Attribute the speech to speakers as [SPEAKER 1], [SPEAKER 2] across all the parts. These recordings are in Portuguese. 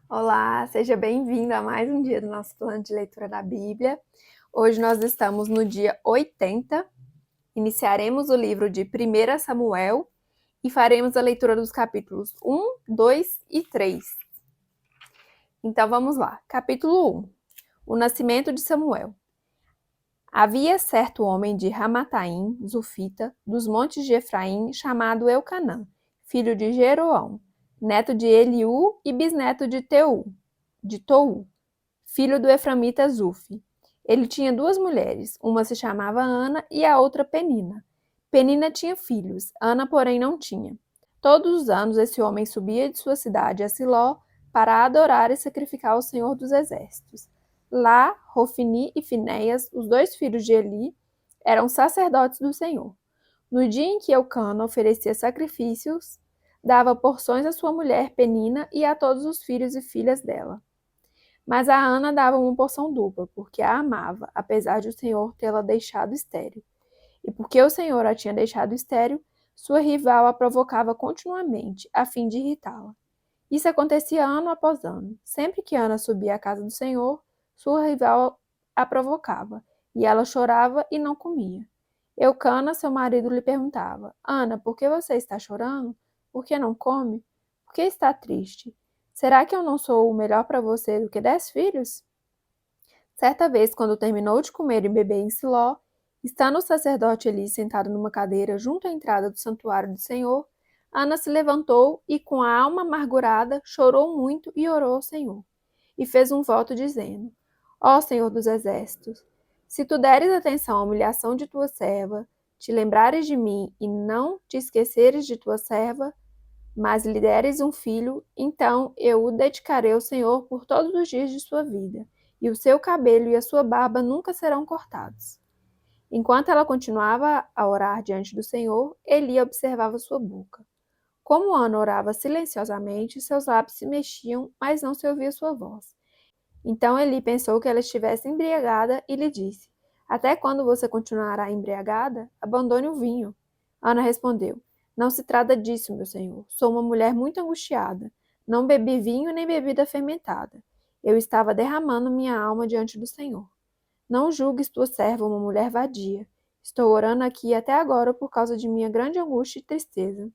[SPEAKER 1] Olá, seja bem-vindo a mais um dia do nosso plano de leitura da Bíblia. Hoje nós estamos no dia 80. Iniciaremos o livro de 1 Samuel e faremos a leitura dos capítulos 1, 2 e 3. Então vamos lá. Capítulo 1. O nascimento de Samuel. Havia certo homem de Ramataim, Zufita, dos montes de Efraim, chamado Eucanã, filho de Jeroão, neto de Eliú e bisneto de Tou, filho do eframita Zufi. Ele tinha duas mulheres, uma se chamava Ana e a outra Penina. Penina tinha filhos, Ana, porém, não tinha. Todos os anos esse homem subia de sua cidade a Siló para adorar e sacrificar ao Senhor dos Exércitos. Lá, Rofni e Finéias, os dois filhos de Eli, eram sacerdotes do Senhor. No dia em que Eucana oferecia sacrifícios, dava porções à sua mulher Penina e a todos os filhos e filhas dela. Mas a Ana dava uma porção dupla, porque a amava, apesar de o Senhor tê-la deixado estéril. E porque o Senhor a tinha deixado estéril, sua rival a provocava continuamente, a fim de irritá-la. Isso acontecia ano após ano. Sempre que Ana subia à casa do Senhor, sua rival a provocava, e ela chorava e não comia. Eucana, seu marido, lhe perguntava: Ana, por que você está chorando? Por que não come? Por que está triste? Será que eu não sou o melhor para você do que 10 filhos? Certa vez, quando terminou de comer e beber em Siló, estando o sacerdote Eli sentado numa cadeira junto à entrada do santuário do Senhor, Ana se levantou e, com a alma amargurada, chorou muito e orou ao Senhor. E fez um voto dizendo: Ó Senhor dos Exércitos, se tu deres atenção à humilhação de tua serva, te lembrares de mim e não te esqueceres de tua serva, mas lhe deres um filho, então eu o dedicarei ao Senhor por todos os dias de sua vida, e o seu cabelo e a sua barba nunca serão cortados. Enquanto ela continuava a orar diante do Senhor, Eli observava sua boca. Como Ana orava silenciosamente, seus lábios se mexiam, mas não se ouvia sua voz. Então Eli pensou que ela estivesse embriagada e lhe disse: Até quando você continuará embriagada? Abandone o vinho. Ana respondeu: Não se trata disso, meu senhor. Sou uma mulher muito angustiada. Não bebi vinho nem bebida fermentada. Eu estava derramando minha alma diante do Senhor. Não julgues tua serva uma mulher vadia. Estou orando aqui até agora por causa de minha grande angústia e tristeza.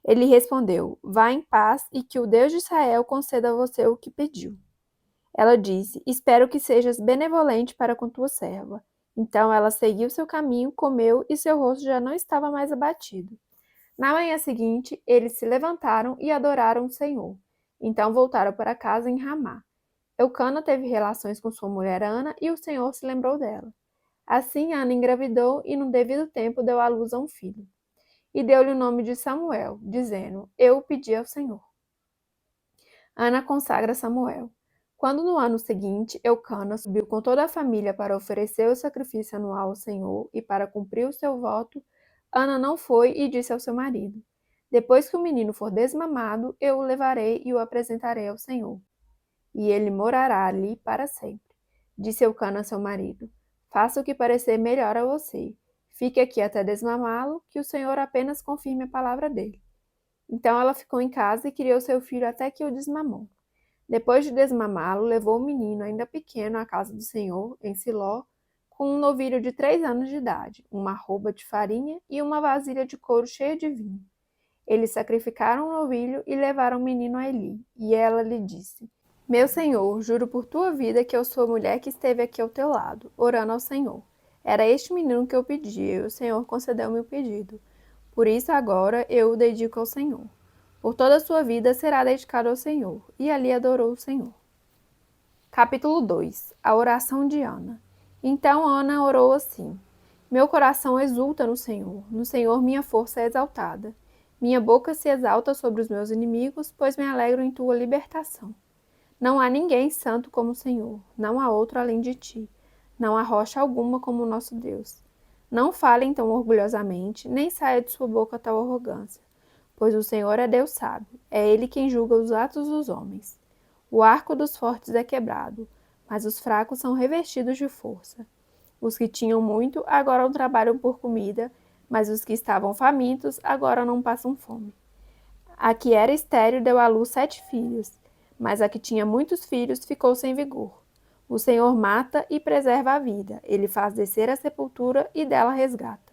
[SPEAKER 1] Ele respondeu: Vá em paz e que o Deus de Israel conceda a você o que pediu. Ela disse: Espero que sejas benevolente para com tua serva. Então ela seguiu seu caminho, comeu e seu rosto já não estava mais abatido. Na manhã seguinte, eles se levantaram e adoraram o Senhor. Então voltaram para casa em Ramá. Eucana teve relações com sua mulher Ana e o Senhor se lembrou dela. Assim, Ana engravidou e, no devido tempo, deu à luz a um filho. E deu-lhe o nome de Samuel, dizendo: Eu o pedi ao Senhor. Ana consagra Samuel. Quando no ano seguinte Eucana subiu com toda a família para oferecer o sacrifício anual ao Senhor e para cumprir o seu voto, Ana não foi e disse ao seu marido: Depois que o menino for desmamado, eu o levarei e o apresentarei ao Senhor, e ele morará ali para sempre. Disse Eucana a seu marido: Faça o que parecer melhor a você. Fique aqui até desmamá-lo, que o Senhor apenas confirme a palavra dele. Então ela ficou em casa e criou seu filho até que o desmamou. Depois de desmamá-lo, levou o menino, ainda pequeno, à casa do Senhor, em Siló, com um novilho de 3 anos de idade, uma arroba de farinha e uma vasilha de couro cheia de vinho. Eles sacrificaram o novilho e levaram o menino a Eli. E ela lhe disse: Meu senhor, juro por tua vida que eu sou a mulher que esteve aqui ao teu lado, orando ao Senhor. Era este menino que eu pedi, e o Senhor concedeu-me o pedido. Por isso agora eu o dedico ao Senhor. Por toda a sua vida será dedicado ao Senhor. E ali adorou o Senhor. Capítulo 2. A oração de Ana. Então Ana orou assim: Meu coração exulta no Senhor minha força é exaltada. Minha boca se exalta sobre os meus inimigos, pois me alegro em tua libertação. Não há ninguém santo como o Senhor, não há outro além de ti. Não há rocha alguma como o nosso Deus. Não falem tão orgulhosamente, nem saia de sua boca tal arrogância. Pois o Senhor é Deus sábio, é Ele quem julga os atos dos homens. O arco dos fortes é quebrado, mas os fracos são revestidos de força. Os que tinham muito agora não trabalham por comida, mas os que estavam famintos agora não passam fome. A que era estéril deu à luz 7 filhos. mas a que tinha muitos filhos ficou sem vigor. O Senhor mata e preserva a vida, ele faz descer a sepultura e dela resgata.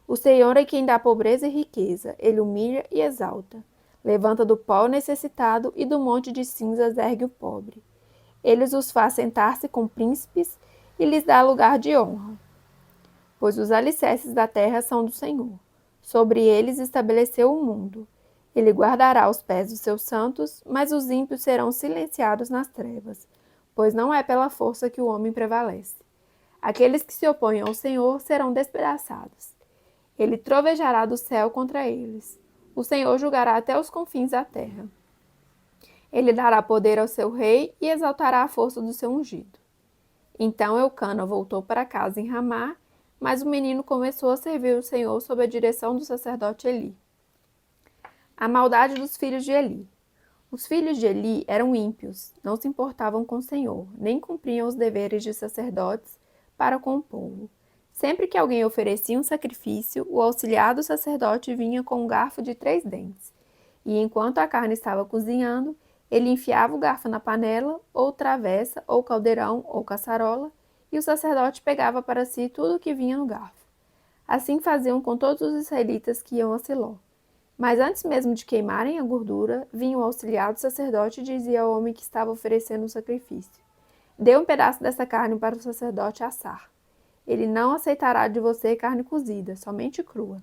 [SPEAKER 1] O Senhor é quem dá pobreza e riqueza, ele humilha e exalta. Levanta do pó o necessitado e do monte de cinzas ergue o pobre. Ele os faz sentar-se com príncipes e lhes dá lugar de honra. Pois os alicerces da terra são do Senhor. Sobre eles estabeleceu o mundo. Ele guardará os pés dos seus santos, mas os ímpios serão silenciados nas trevas, pois não é pela força que o homem prevalece. Aqueles que se opõem ao Senhor serão despedaçados. Ele trovejará do céu contra eles. O Senhor julgará até os confins da terra. Ele dará poder ao seu rei e exaltará a força do seu ungido. Então Eucana voltou para casa em Ramá, mas o menino começou a servir o Senhor sob a direção do sacerdote Eli. A maldade dos filhos de Eli. Os filhos de Eli eram ímpios, não se importavam com o Senhor, nem cumpriam os deveres de sacerdotes para com o povo. Sempre que alguém oferecia um sacrifício, o auxiliar do sacerdote vinha com um garfo de 3 dentes, e enquanto a carne estava cozinhando, ele enfiava o garfo na panela, ou travessa, ou caldeirão, ou caçarola, e o sacerdote pegava para si tudo o que vinha no garfo. Assim faziam com todos os israelitas que iam a Siló. Mas antes mesmo de queimarem a gordura, vinha o auxiliar do sacerdote e dizia ao homem que estava oferecendo o sacrifício: dê um pedaço dessa carne para o sacerdote assar. Ele não aceitará de você carne cozida, somente crua.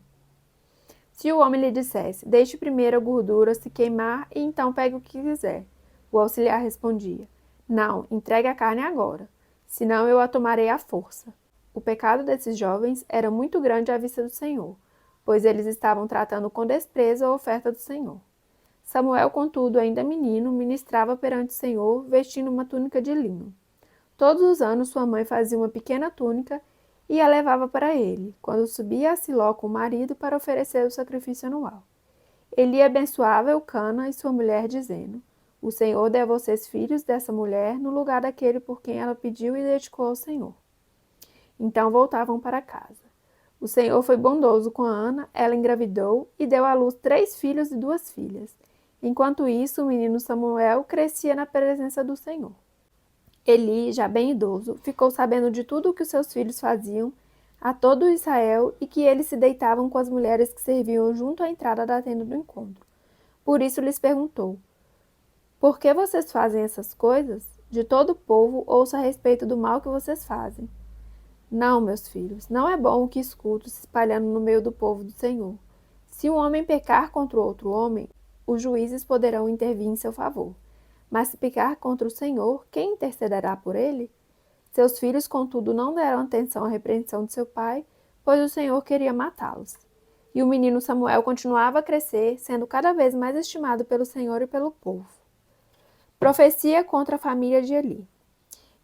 [SPEAKER 1] Se o homem lhe dissesse: deixe primeiro a gordura se queimar e então pegue o que quiser, o auxiliar respondia: não, entregue a carne agora, senão eu a tomarei à força. O pecado desses jovens era muito grande à vista do Senhor, pois eles estavam tratando com desprezo a oferta do Senhor. Samuel, contudo, ainda menino, ministrava perante o Senhor, vestindo uma túnica de linho. Todos os anos sua mãe fazia uma pequena túnica e a levava para ele, quando subia a Siló com o marido para oferecer o sacrifício anual. Eli abençoava Eucana e sua mulher, dizendo: o Senhor dê a vocês filhos dessa mulher no lugar daquele por quem ela pediu e dedicou ao Senhor. Então voltavam para casa. O Senhor foi bondoso com Ana, ela engravidou e deu à luz 3 filhos e 2 filhas. Enquanto isso, o menino Samuel crescia na presença do Senhor. Eli, já bem idoso, ficou sabendo de tudo o que os seus filhos faziam a todo Israel e que eles se deitavam com as mulheres que serviam junto à entrada da tenda do encontro. Por isso lhes perguntou: por que vocês fazem essas coisas? De todo o povo ouço a respeito do mal que vocês fazem. Não, meus filhos, não é bom o que escuto se espalhando no meio do povo do Senhor. Se um homem pecar contra outro homem, os juízes poderão intervir em seu favor. Mas se pecar contra o Senhor, quem intercederá por ele? Seus filhos, contudo, não deram atenção à repreensão de seu pai, pois o Senhor queria matá-los. E o menino Samuel continuava a crescer, sendo cada vez mais estimado pelo Senhor e pelo povo. Profecia contra a família de Eli.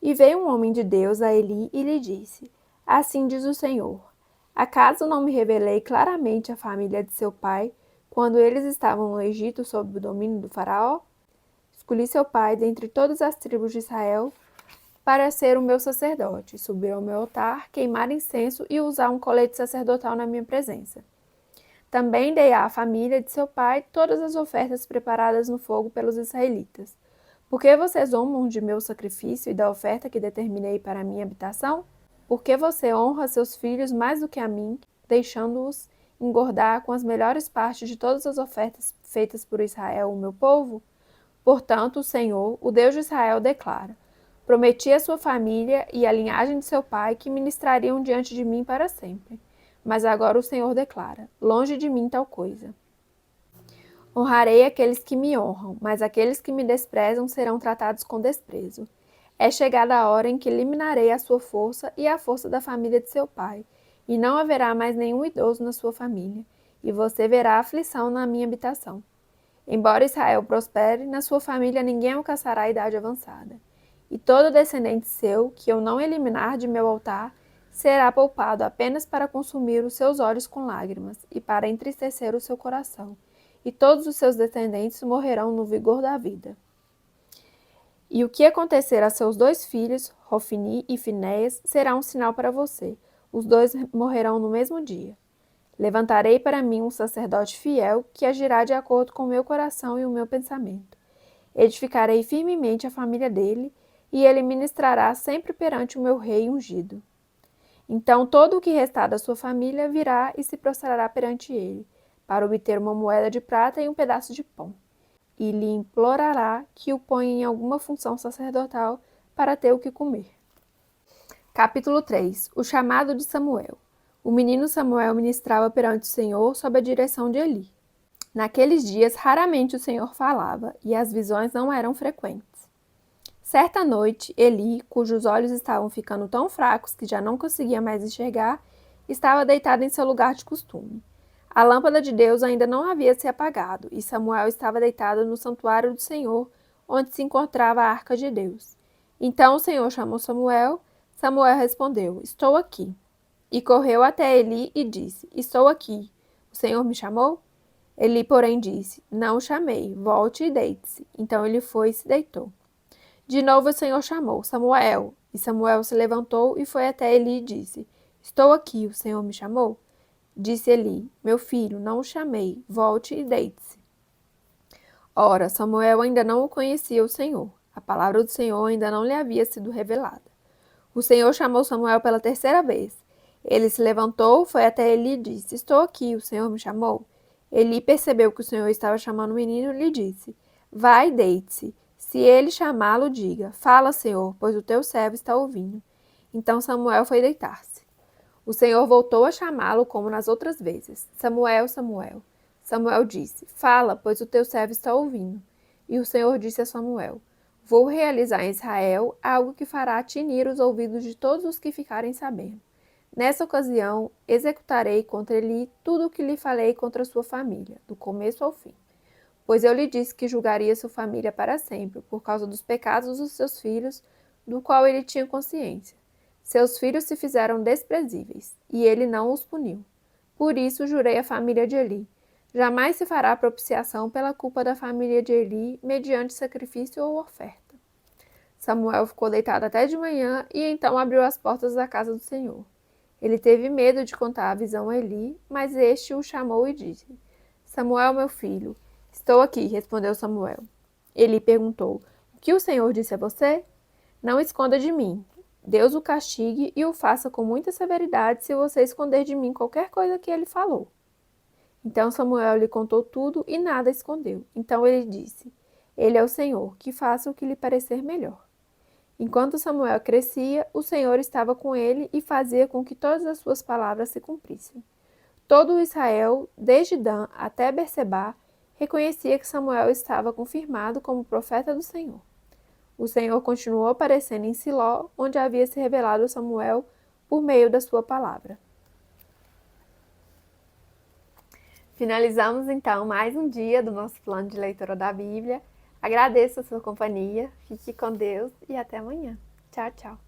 [SPEAKER 1] E veio um homem de Deus a Eli e lhe disse: assim diz o Senhor: acaso não me revelei claramente à família de seu pai, quando eles estavam no Egito sob o domínio do faraó? Escolhi seu pai dentre todas as tribos de Israel para ser o meu sacerdote, subir ao meu altar, queimar incenso e usar um colete sacerdotal na minha presença. Também dei à família de seu pai todas as ofertas preparadas no fogo pelos israelitas. Por que vocês zombam de meu sacrifício e da oferta que determinei para a minha habitação? Por que você honra seus filhos mais do que a mim, deixando-os engordar com as melhores partes de todas as ofertas feitas por Israel, o meu povo? Portanto, o Senhor, o Deus de Israel, declara: prometi à sua família e à linhagem de seu pai que ministrariam diante de mim para sempre. Mas agora o Senhor declara: longe de mim tal coisa. Honrarei aqueles que me honram, mas aqueles que me desprezam serão tratados com desprezo. É chegada a hora em que eliminarei a sua força e a força da família de seu pai, e não haverá mais nenhum idoso na sua família, e você verá aflição na minha habitação. Embora Israel prospere, na sua família ninguém alcançará a idade avançada. E todo descendente seu, que eu não eliminar de meu altar, será poupado apenas para consumir os seus olhos com lágrimas e para entristecer o seu coração. E todos os seus descendentes morrerão no vigor da vida. E o que acontecer a seus 2 filhos, Hofni e Finéias, será um sinal para você. Os 2 morrerão no mesmo dia. Levantarei para mim um sacerdote fiel que agirá de acordo com o meu coração e o meu pensamento. Edificarei firmemente a família dele, e ele ministrará sempre perante o meu rei ungido. Então todo o que restar da sua família virá e se prostrará perante ele, para obter uma moeda de prata e um pedaço de pão. E lhe implorará que o ponha em alguma função sacerdotal para ter o que comer. Capítulo 3. O chamado de Samuel. O menino Samuel ministrava perante o Senhor sob a direção de Eli. Naqueles dias, raramente o Senhor falava, e as visões não eram frequentes. Certa noite, Eli, cujos olhos estavam ficando tão fracos que já não conseguia mais enxergar, estava deitado em seu lugar de costume. A lâmpada de Deus ainda não havia se apagado, e Samuel estava deitado no santuário do Senhor, onde se encontrava a arca de Deus. Então o Senhor chamou Samuel. Samuel respondeu: Estou aqui. E correu até Eli e disse: Estou aqui. O Senhor me chamou? Eli, porém, disse: Não o chamei. Volte e deite-se. Então ele foi e se deitou. De novo o Senhor chamou: Samuel. E Samuel se levantou e foi até Eli e disse: Estou aqui. O Senhor me chamou? Disse Eli: Meu filho, não o chamei. Volte e deite-se. Ora, Samuel ainda não o conhecia o Senhor. A palavra do Senhor ainda não lhe havia sido revelada. O Senhor chamou Samuel pela terceira vez. Ele se levantou, foi até Eli e disse: Estou aqui, o Senhor me chamou? Eli percebeu que o Senhor estava chamando o menino e lhe disse: Vai e deite-se. Se ele chamá-lo, diga: Fala, Senhor, pois o teu servo está ouvindo. Então Samuel foi deitar-se. O Senhor voltou a chamá-lo como nas outras vezes: Samuel, Samuel. Samuel disse: Fala, pois o teu servo está ouvindo. E o Senhor disse a Samuel: Vou realizar em Israel algo que fará tinir os ouvidos de todos os que ficarem sabendo. Nessa ocasião, executarei contra ele tudo o que lhe falei contra sua família, do começo ao fim. Pois eu lhe disse que julgaria sua família para sempre, por causa dos pecados dos seus filhos, do qual ele tinha consciência. Seus filhos se fizeram desprezíveis, e ele não os puniu. Por isso jurei à família de Eli: jamais se fará propiciação pela culpa da família de Eli, mediante sacrifício ou oferta. Samuel ficou deitado até de manhã, e então abriu as portas da casa do Senhor. Ele teve medo de contar a visão a Eli, mas este o chamou e disse: Samuel, meu filho. Estou aqui, respondeu Samuel. Eli perguntou: O que o Senhor disse a você? Não esconda de mim. Deus o castigue e o faça com muita severidade se você esconder de mim qualquer coisa que ele falou. Então Samuel lhe contou tudo e nada escondeu. Então ele disse: Ele é o Senhor, que faça o que lhe parecer melhor. Enquanto Samuel crescia, o Senhor estava com ele e fazia com que todas as suas palavras se cumprissem. Todo o Israel, desde Dan até Berseba, reconhecia que Samuel estava confirmado como profeta do Senhor. O Senhor continuou aparecendo em Siló, onde havia se revelado a Samuel por meio da sua palavra. Finalizamos então mais um dia do nosso plano de leitura da Bíblia. Agradeço a sua companhia, fique com Deus e até amanhã. Tchau, tchau.